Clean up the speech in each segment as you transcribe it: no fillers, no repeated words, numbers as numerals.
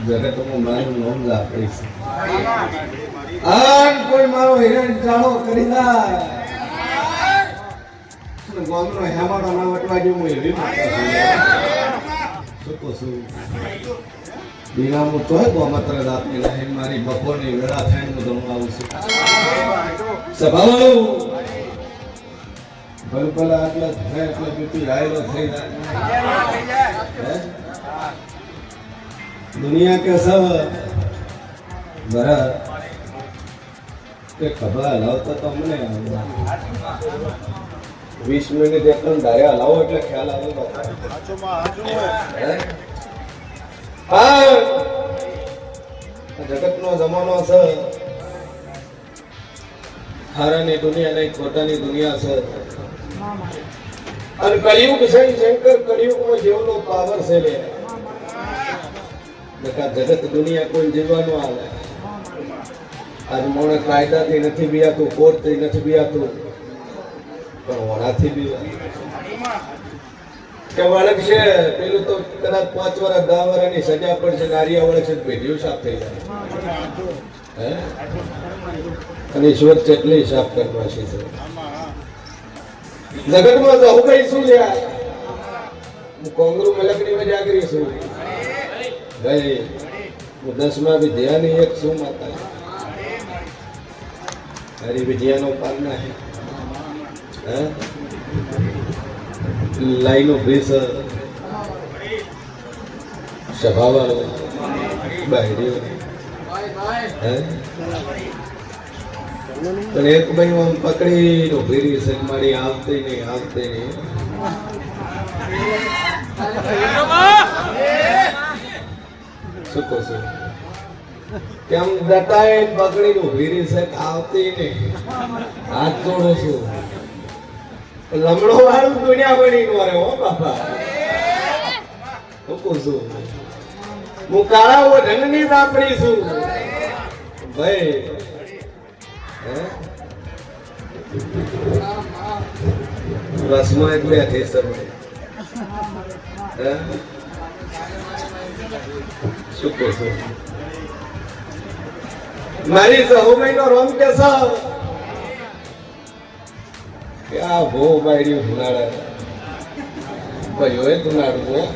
જગતમાં મારું નામ લાપડીશ આન કોઈ મારો હિરણ ચાળો કરી જાય ગામનો હેમાડો ના વટવા જેવું એવી શું બીના હું તોય ગોમત્ર રાતની લહેર મારી બપોરની વેળા થાય હું તમને આવું છું સભાવાળું ભલભલા આટલા ધરે એટલા બીપી રાયલો થઈ જાય दुनिया के सब भरत के खबर हलावता तो हमने 20 मिनिट एकदम धारे हलाવો એટલે ખ્યાલ આવે હા જગતનો જમાનો છે હારાની દુનિયા નહીં ખોટાની દુનિયા છે અને કળિયુગ છે શંકર કળિયુગમાં જેવનો પાવર છે લે જગત દુનિયા કોઈ જીવવાનું આવે આજ મોણે કાયદાથી નથી બીયાતું કોર્ટથી નથી બીયાતું પણ વણાથી બીવાય કે વળગ છે પેલું તો કદાચ 5 વર્ષ 10 વર્ષની સજા પડશે નારિયા વળગ છે ભેડિયું સાફ થઈ જાય અને ઈશ્વર ચેટલી સાફ કરવા છે જગતમાં તો હું કઈ શું લ્યા હું કોંગરુ મલકની મજા કરી છું ભાઈ હું 10માં વિદ્યાની એક શું માતા હરી વિદ્યાનો પાલના હે લાઈનો ભેસ સ્વભાવવાળો બાયરીઓ હે પણ એક ભાઈ આમ પકડી ઉભી રહી છે મારી આવતી નહીં શું કહો છો કેમ દટાય પકડી ઉભી રહી છે આવતી નહીં હાથ જોડો છું લમણો વાળું દુનિયા બની નો રે હો બાપા શું કહું છું હું કાળા ઓઢણની સાંભળી છું ભાઈ બસમાં એક બેઠી છે શું કહો છો મારી સહુભાઈ નો રોમ કે આ ભો બાયડી ધુનાડા ભાઈઓ એ ધુનાડું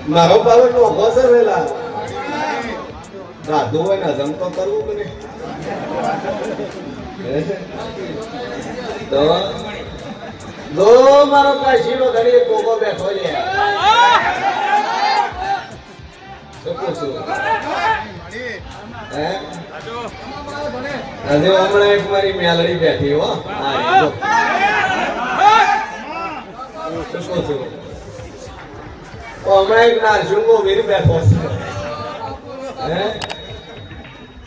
મારો બાબત નો ઉભો છે વેલા રાધુ હોય ને હજમ તો કરવું કે નહીં તો દો મારો કાશીનો ધણી કોકો બેઠો છે શું કહું છું હે આજે હમણાં એક મારી મેલડી બેઠી હો શું કહું છું હમણાં એક નારસુંગો વીર બેઠો છે હે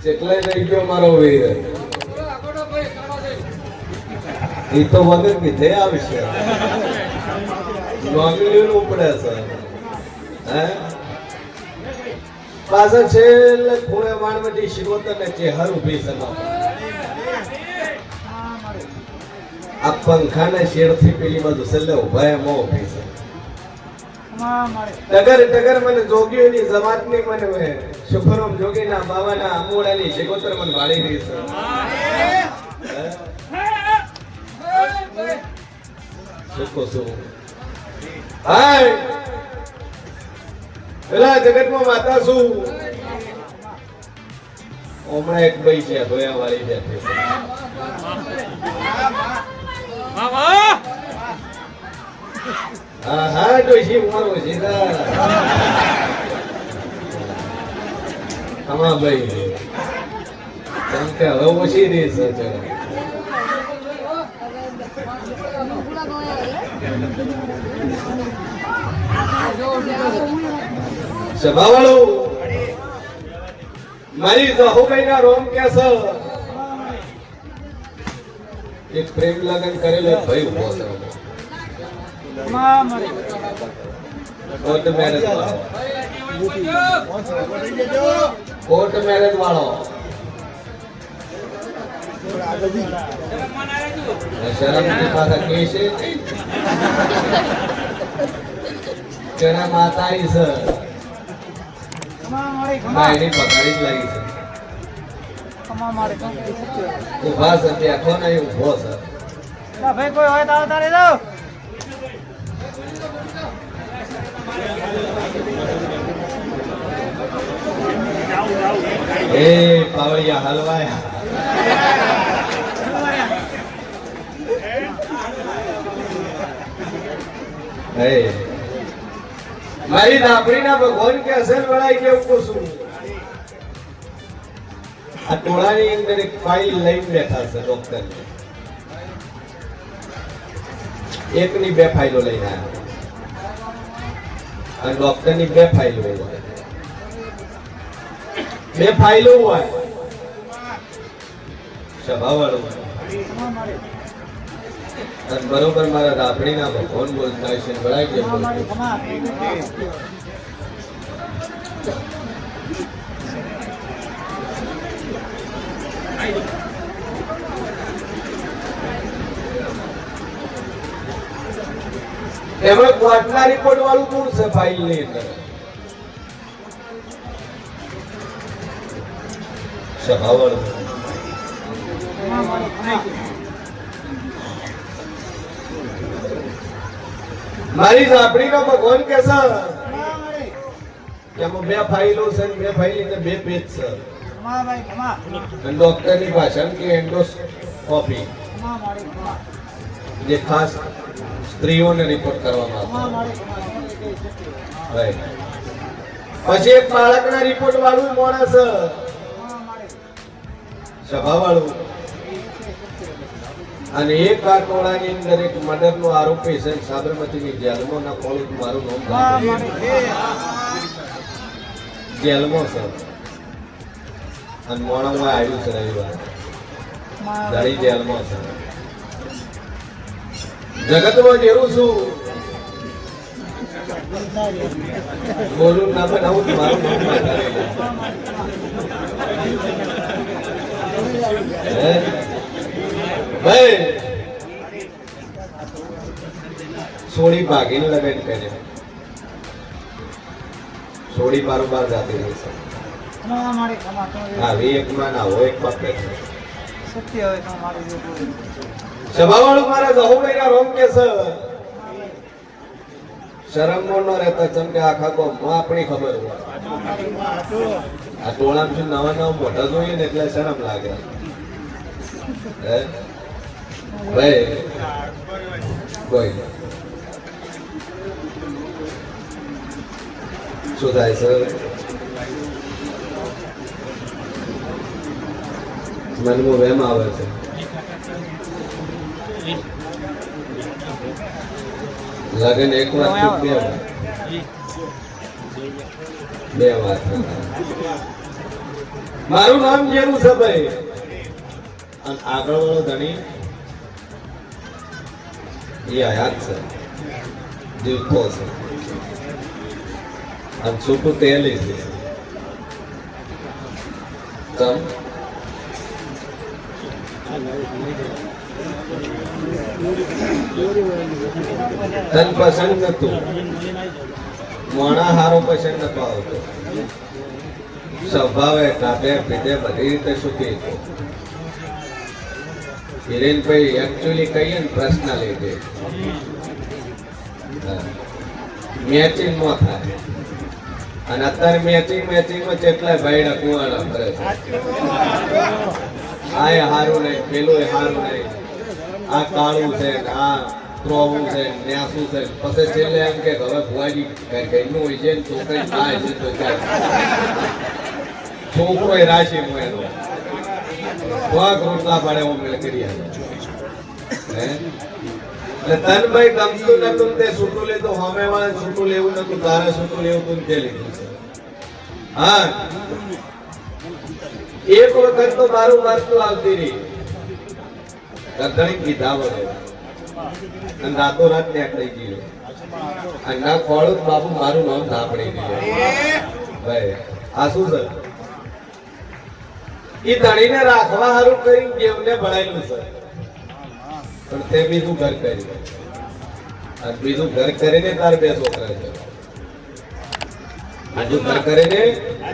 કેટલાય થઈ ગયો મારો વીર એ તો વગર કીધે આવશે નોમિલીનું પડે છે હે પાછળ છેલ્લે ખૂણે વાણવટી શિરોતર ને ચેહર ઉભી છે આ પંખાના શેડથી પેલી બાજુ છેલ્લે ઉભા એમાં ઉભી છે ટગર મને જોગીઓની જમાતની મને શુભરમ જોગીના બાવાના અમોડાની શિકોતર મને વાળી રહી છે હાય પેલા જગતમાં માતા શું હમણાં એક ભાઈ છે ધોયા વાળી બેઠી છે હા હા ડોશી મારો સીધા આમાં ભાઈ કેમ કે હવે ઓછી રહી છે સભાવાળો મારી સહુભાઈ ના રોમ કે છે એક પ્રેમ લગન કરેલો ભાઈ ઉભો છે કોર્ટ મેરેજ વાળો શરમની પાછા કેસે નહીં. તેના માતાઈ સર એની પકડી જ લાગી છે. ઉભા છે બેઠો નહીં ઉભો છે. ભાઈ કોઈ હોય તો આવતા રહેજો. એ પાવળિયા હલવાયા. મારી નાપડીના ભગવાન કે અસર વળાઈ કેવું પૂછું. આ ટોળાની અંદર એક ફાઇલ લઈને બેઠા છે ડોક્ટર. એકની બે ફાઇલો લઈને આવ્યા અને ડોક્ટરની બે ફાઇલો હોય. બે ફાઇલો હોય સભાવાળો અને બરોબર મારા રાપડીના ભગવાન બોલતા છે વળાઈ કેવું. એમાં ક્વાટના રિપોર્ટ વાળું કોણ છે ફાઇલ ની અંદર? સભાવાળું. મારી ઝાપડીનો ભગવાન કે છે એમાં બે ફાઇલો છે બે ફાઇલ બે પેજ છે. ડોક્ટર ની ભાષા કે એન્ડોસ્કોપી જે ખાસ સ્ત્રીઓને રિપોર્ટ કરવામાં આવે. પછી એક બાળકના રિપોર્ટ વાળું માણસ સભા વાળું અને એક આ ટોળાની અંદર એક મર્ડર નો આરોપી છે સાબરમતીની જેલમાં ના કોલેજ મારું નામ જેલમાં છે અને મોણામાં આવ્યું છે રવિવાર દાડી જેલમાં છે. જગતમાં જેવું છું બોલું ના બનાવું મારું નામ ભાઈ સોળી ભાગીને લગન કરે. સોળી બારોબાર જાતી રહી છે. આવી એક માં ના હોય એક પકડે સભાવાળું મારા જહુ મહિના રોમ કે છે શરમ ન રહેતા ચમ કે આખા ગામમાં આપણી ખબર હોય. આ ટોળામાં નવા નવા મોટા જોઈએ ને એટલે શરમ લાગે. ભાઈ કોઈ શું થાય સર? મનમાં વેમ આવે છે. લગન એક વાત બે વાત. મારું નામ જેવું છે ભાઈ અને આગળ વાળો ધણી એ હયાત છે જીવતો છે અને છૂટું તે લીધી છે. તન પસંદ નતું મોણા હારો પસંદ નતો આવતો. સ્વભાવે કાપે પીધે બધી રીતે સુખી હતો. હિરેનભાઈ એકચ્યુઅલી કહીએ ને પર્સનાલિટી મેચિંગ માં થાય અને અત્યારે મેચિંગમાં કેટલાય ભાઈડા કુવાડા કરે છે. આ હારું નહીં પેલું હારું નહીં આ કાળું છે આ ત્રોવું છે ન્યાસું છે પછી છેલ્લે એમ કે હવે ભુવાજી ઘરનું હોય છે છોકરી થાય છે તો છોકરો એ રાશિ એનો વાઘ રોટલા પાડે હું મેળ કરી એટલે તનભાઈ ગમતું નતું તે છૂટું લેતો સામે વાળા છૂટું લેવું નતું તારે છૂટું લેવું તું તે લીધું છે. હા એક વખત તો મારું મારતું આવતી રહી ગરદણી કીધા વડે અને રાતો રાત નીકળી ગયો અને ના ખોડું બાપુ મારું નામ ના પડી ગયું. ભાઈ આ શું છે એ ધણીને રાખવા સારું કરી જેમને ભણાયેલું છે પણ તે બીજું ઘર કર્યું અને બીજું ઘર કરીને તાર બે છોકરા છે બીજું ઘર કરીને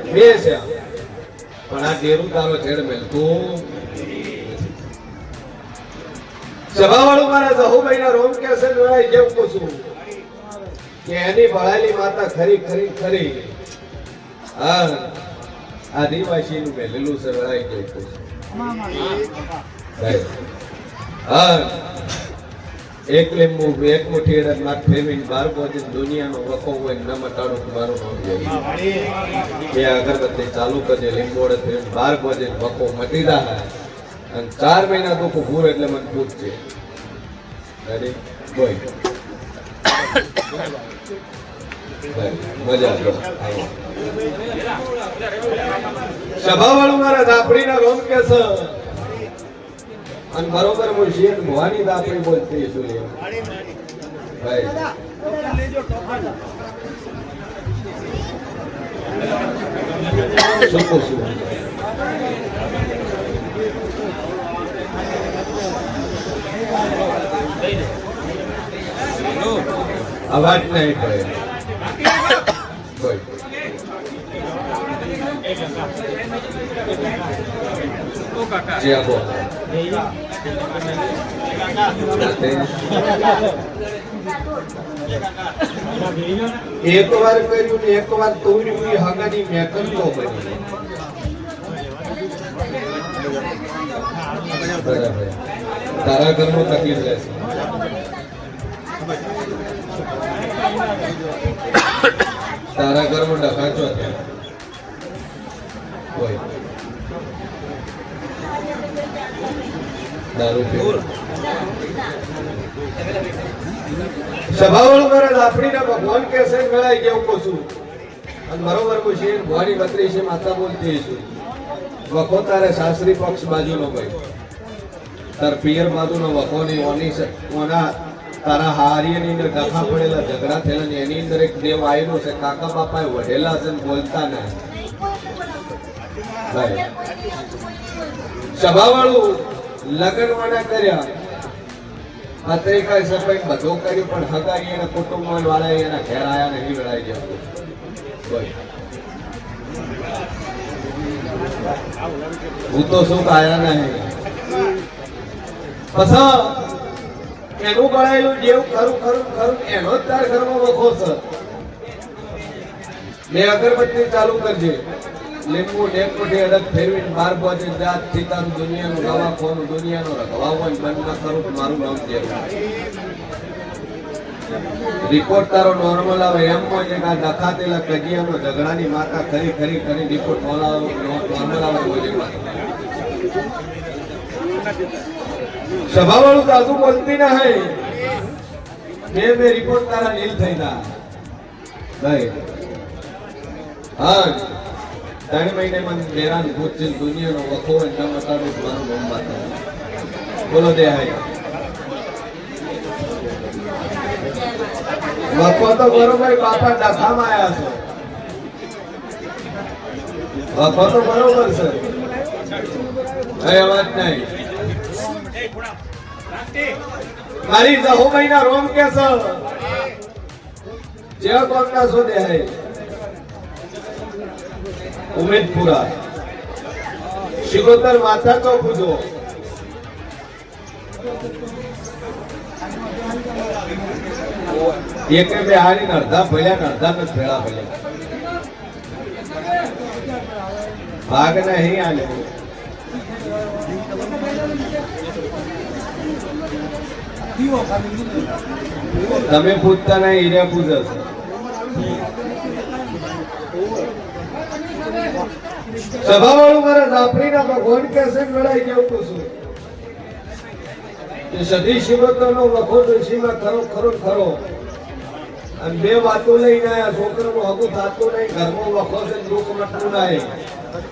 બે છે પણ આ ડેરું તારો છેડ મેલતું સભાવાળું મારા જહુભાઈ ના રોમ કે છે લડાઈ જેવું પૂછું કે એની ભળાયેલી માતા ખરી ખરી ખરી હા આદિવાસી નું મેલેલું છે લડાઈ જેવું પૂછું હા એક લીંબુ એક મુઠ્ઠી અડદ નાખ ફેરવીને 12 બોજી દુનિયાનો વખો હોય ન મટાડું મારું નામ જાય બે અગરબત્તી ચાલુ કરજે લીંબુ અડદ ફેરવીને 12 બોજી વખો મટી જાય અને 4 મહિના દુઃખ ભૂર એટલે મને પૂછજે રેડી બોય મજા આવે સભાવાળું મારા દાપડીના રોમ કે છે અને બરોબર હું શેઠ ભવાની દાપડી બોલતી છું ભાઈ શું પૂછું અવાજ નહીં પડે એક વાર કર્યું ને એક વાર તોડ્યું હગાની મેકન તો બની બરાબર તારા ઘરનો તકલીફ રહેશે તારા ઘરમાં ડખાચો કોઈ દારૂ પીવો સભાવાળું મારા લાપડીના ભગવાન કે છે મેળાઈ કેવું કહું અને બરોબર પૂછી ભવાની બત્રી છે માતા બોલતી છું વખો તારે સાસરી પક્ષ બાજુનો ભાઈ તાર પિયર બાજુનો વખો ની ઓની છે ઓના તારા હારીની અંદર ડખા પડેલા ઝઘડા થયેલા ને એની અંદર એક દેવ આવેલો છે કાકા બાપાએ વઢેલા છે બોલતા ના ભાઈ સભાવાળું લગ્ન વાળા કર્યા પત્રિકા સફાઈ બધું કર્યું પણ હગારી એના કુટુંબ વાળા એના ઘેર આયા નહીં લડાઈ ગયા હું તો શું આયા નહીં પછી એનું ગળાયેલું જેવું ખરું ખરું ખરું એનો જ તાર ઘરમાં વખો છે બે અગરબત્તી ચાલુ કરજે લીંબુ એક મુઠ્ઠી અડદ ફેરવીને 12 બોજી જાત સીતાનું દુનિયાનું રવા ખોનું દુનિયાનો રખવા હોય બંધ ન કરું મારું નામ છે રિપોર્ટ તારો નોર્મલ આવે એમ હોય છે કે આ દખાતેલા કજિયાનો ઝઘડાની માતા ખરી ખરી ખરી રિપોર્ટ નોર્મલ આવે હોય સભાવાળું સાસુ બોલતી ના હૈ બે રિપોર્ટ તારા નીલ થઈ ના ભાઈ હા 3 મહિને મને બેરાન ભૂતચિન દુનિયાનો વખો હોય ન મટાડું મારું નામ માતા બોલો દે હાય વખો તો બરોબર બાપા ડખામાં આયા છે વખો તો બરોબર છે કઈ અવાજ નહીં મારી જહુભાઈ ના રોમ કે છે જે કોકના શોધે હે ઉમેદપુરા શિકોતર માથા તો પૂજો એક બે હારી અડધા ભલ્યા અડધા ને ભેળા ભલ્યા ભાગ નહીં આલે તમે પૂછતા નહીં હીરા પૂછો સભાવાળું મારા ઝાપડીના ભગવાન કે છે લડાઈ કેવું પૂછું કે સદી શિવતનો વખો ડોશીમાં ખરો ખરો ખરો અને બે વાતો લઈને આયા છોકરાનું હગું થતું નહીં ઘરમાં વખો છે દુઃખ મટતું નહીં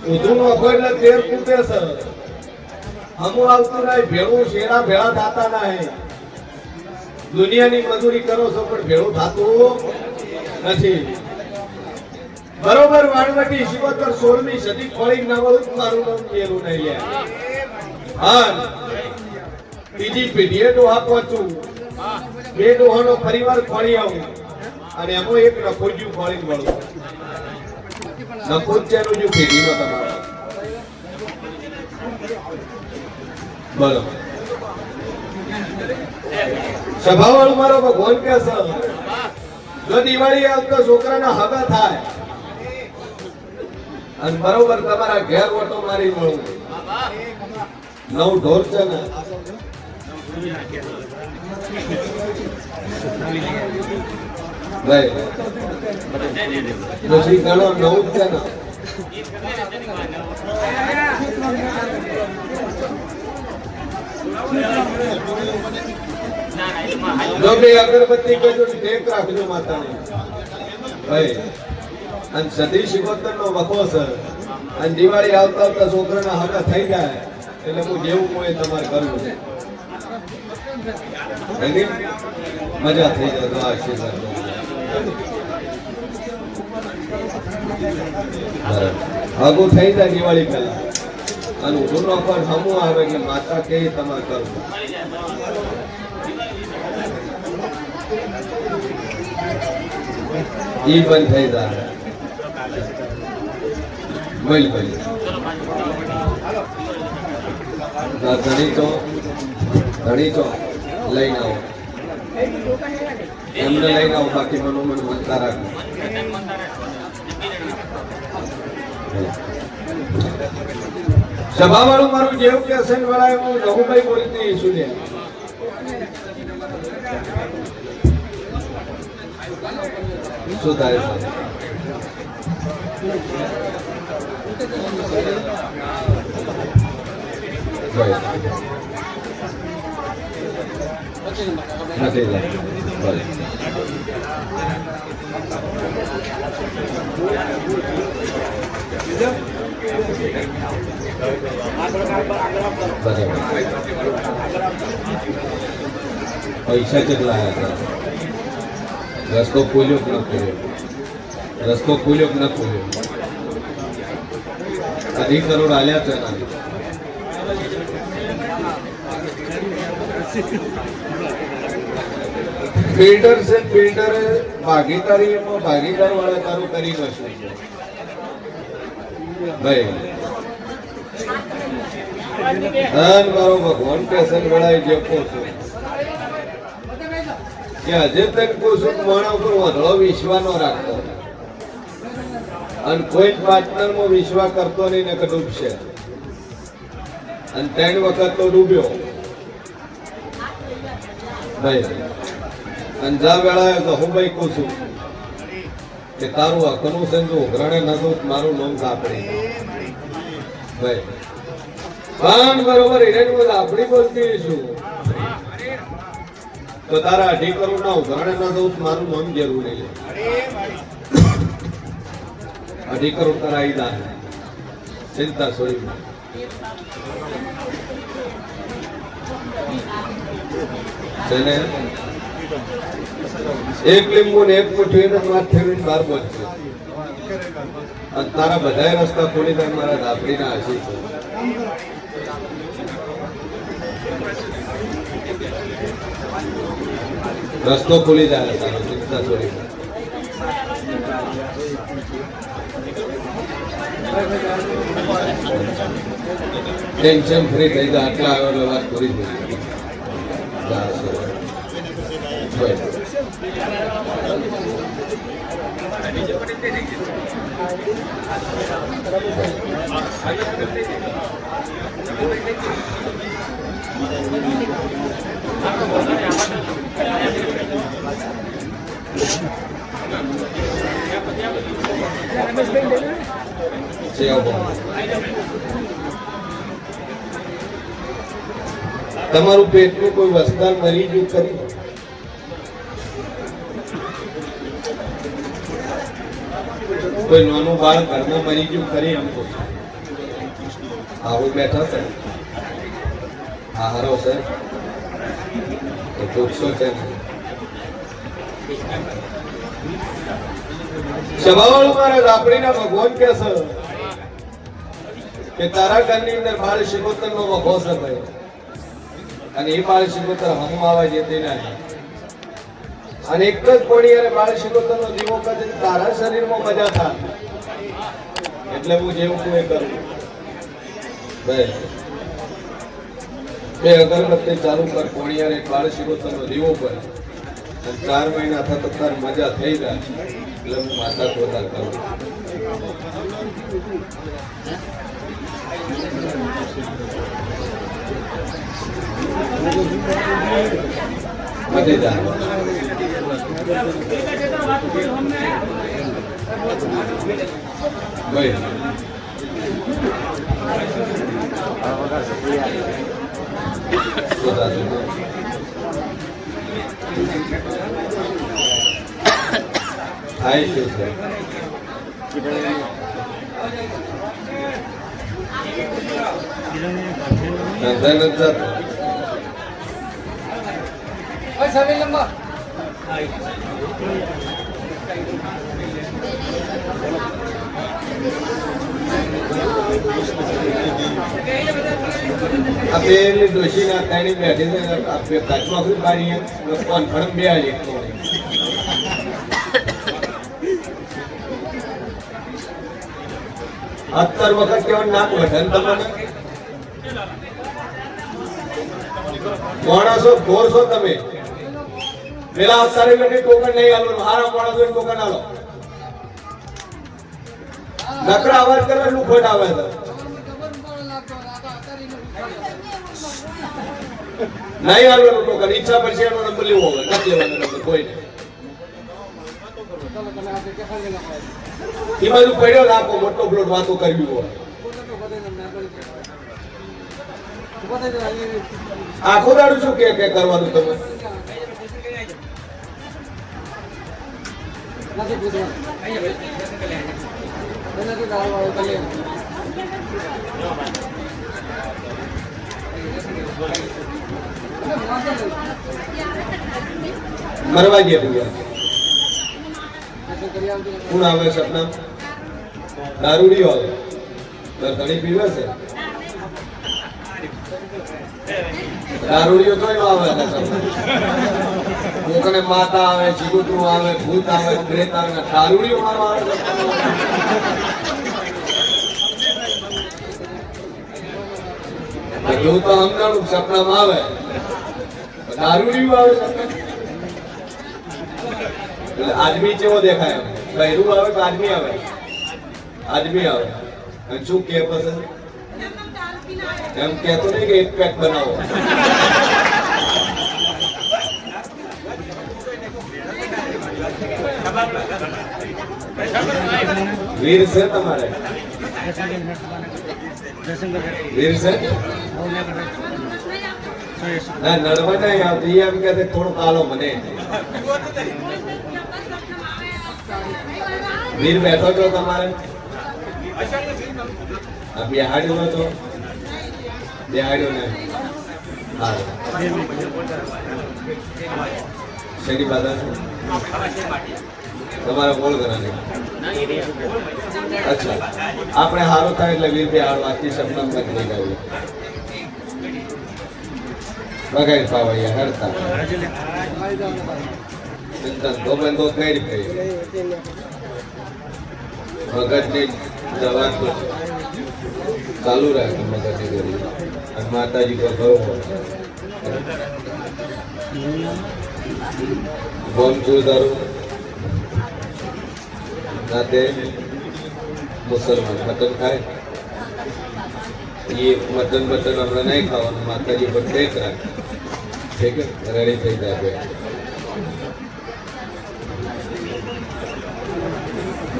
ઉધું વખો એટલે તેર કૂટે છે હમું આવતું નહીં ભેળું શેરા ભેળા થતા નહીં દુનિયાની મજૂરી કરો છો પણ ભેળું થતું નથી બરોબર વાણવટી 16મી સદી ખોળી ના વળું મારું નામ કેલું નહીં લે હા બીજી પેઢીએ ડોહા પહોંચું બે ડોહાનો પરિવાર ખોળી આવું અને એમાં એક નખોજ્યું ખોળી વળું નખોજ છે નું પેઢીમાં તમારા બોલો સભાવાળું મારો ભગવાન કે છે જો દિવાળી આવતા છોકરાના હગા થાય અને બરોબર તમારા ઘેર ઓટો મારી મળું નવ ઢોર છે ને પછી ગણો નવ છે ને જો બે અગરબત્તી કજો ટેક રાખજો માતાને ભાઈ અને સદી 76 નો વખો છે અને દિવાળી આવતા આવતા છોકરાના હગા થઈ જાય એટલે હું જેવું કોઈ તમારે કરવું છે મજા થઈ જાય તો આશીર્વાદ આગું થઈ જાય દિવાળી પહેલા અને ઊંધું પર હમું આવે એટલે માતા કે તમારે કરવું ઈ બંધ થઈ જાય બોલ બોલ ધણી તો લઈને આવો એમને લઈને આવો બાકી મનોમન મનતા રાખો સભાવાળું મારું જેવું કે અસન વાળા હું રઘુભાઈ બોલતી છું ને શું થાય છે પૈસા કેટલા હતા રસ્તો ખોલ્યો કે ન ખોલ્યો રસ્તો ખોલ્યો કે ન ખોલ્યો 2 કરોડ આલ્યા છે બિલ્ડર છે બિલ્ડર ભાગીદારી એમાં ભાગીદાર વાળા તારું કરી નશું ભાઈ ધન મારો ભગવાન પેશન વળાઈ ગયો છું કે હજે તક કોઈ માણસ ઉપર વધળો વિશ્વાસ ન રાખતો અને કોઈ પાર્ટનર માં વિશ્વાસ કરતો નહીં ને ડૂબશે અને 3 વખત તો ડૂબ્યો ભાઈ અને જા વેળાએ તો હું ભાઈ કહું છું કે તારું હકનું છે જો ઉઘરાણે નતું મારું નામ સાંભળી ભાઈ પણ બરોબર હિરેન બોલ આપણી બોલતી છું તો તારા 2.5 કરોડ ના ઉઘરાણે નતું મારું નામ જરૂરી છે 2.5 કરોડ તારા આવી દા ચિંતા છોડી છે એક લીંબુ ને એક મુઠ્ઠી ને માથ ફેરવીને 12 બચશે અને તારા બધાય રસ્તા ખોલી દે મારા ધાપડીના આશી છે રસ્તો ખોલી જાય તારો ચિંતા છોડી ટેન્શન ફ્રી થઈ જાય આટલા આવ્યો વાત પૂરી થઈ તમારું પેટનું કોઈ વસ્તાર મરી ગયું કરી કોઈ નાનું બાળ ઘરમાં મરી ગયું કરી એમ કહું આવું બેઠા છે આહારો છે તો પૂછશો છે સભાવાળો મારા રાપડીના ભગવાન કે છે કે તારા ઘરની અંદર બાળ શિકોતર નો વખો છે ભાઈ, અને એ બાળ શિકોતર હમ આવવા જતી નહીં, અને એક જ પડી અને બાળ શિકોતર નો દીવો કરે તારા શરીરમાં મજા થાય, એટલે હું જેવું કોઈ કરું ભાઈ. બે અગરબત્તી ચાલુ કર કોણિયાર એક બાળ શિકોતર નો દીવો પર, અને 4 મહિના થતા તાર મજા થઈ જાય એટલે હું માતા પોતા કરું. બધી જાય ભાઈ. થાય શું છે? ધંધા નથી જતો. આ પેલી ડોશીના તાણી બેઠી છે, આપણે કાચમાં ખૂબ બારી કોન્ફરન્સ બે હાલી અત્તર વખત કેવા નાક વઢન તમને માણસો ઘોર છો તમે. પેલા અત્યારે બેઠી ટોકન નહીં આલો, હારા માણસો ટોકન આલો. નકરા અવાજ કરવા લુખોટ આવે છે. નહીં આલવાનું ટોકન, ઈચ્છા પછી એનો નંબર લેવો હોય, નથી લેવાનો નંબર કોઈને. એ બાજુ પડ્યો રાખો, મોટો પ્લોટ વાતો કરવી હોય. આખો દાડું શું કે કરવાનું તમે? મરવા ગયા ભૂયા કોણ આવે? સપના દારૂડીઓ આવે, ઘણી પીવે છે. દારૂડીઓ તો આવે, કોકને માતા આવે, ચીકુતરું આવે, ભૂત આવે, પ્રેત આવે, દારૂડીઓ મારો આવે. એવું તો સમજાણું સપનામાં આવે, દારૂડીઓ આવે સપના. આદમી જેવો દેખાય, બહેરું આવે તો આદમી આવે, આદમી આવે. અને શું કે પસંદ એમ કેતો નહીં કે એક પેક બનાવો. વીર છે તમારે? વીર છે ના, નડવા નહીં આવતી. એમ કે થોડું કાલો મને. વીર બેઠો છો તમારે? બિહાડ્યો તો બિહાડ્યો ને. હા, શેની બાધા છે તમારા? બોલ ઘરાને. અચ્છા, આપણે સારું થાય એટલે વીર બિહાડ વાંચી સપના નથી ગાવી બગાડ પાવડિયા હરતા ધંધો બંધો કઈ રીતે મગજની દવા ચાલુ રાખે મગજની ગરી, અને માતાજી પર ભરો બોમ જોરદારો નાતે મુસલમાન મટન ખાય. એ મટન હમણાં નહીં ખાવાનું, માતાજી પર ટેક રાખે. ઠીક રેડી થઈ જાય.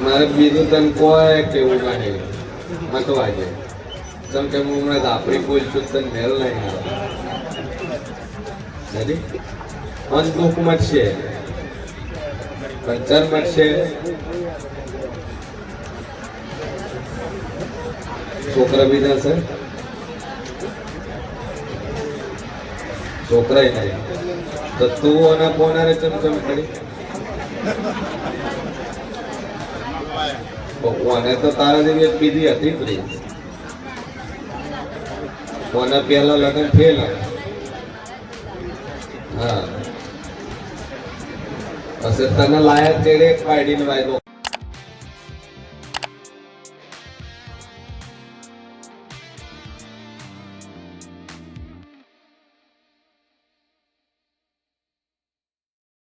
મારે બીજું તને કોઈ કેવું નહીં મતવા છે. જેમ કે હું હમણાં આપણી કોઈ છું તને મેળ નહીં આવે. મન દુઃખ મટશે, પંચર મટશે, છોકરા બીજા છે, છોકરા નહીં તો તું અને પોનારે ચમચમ કરી કોને તો તારા જેવી એક બીજી હતી પ્રીત. કોને પેલા લગ્ન થયેલા. હા પછી તને લાયક ચેડે પાડીને વાયદો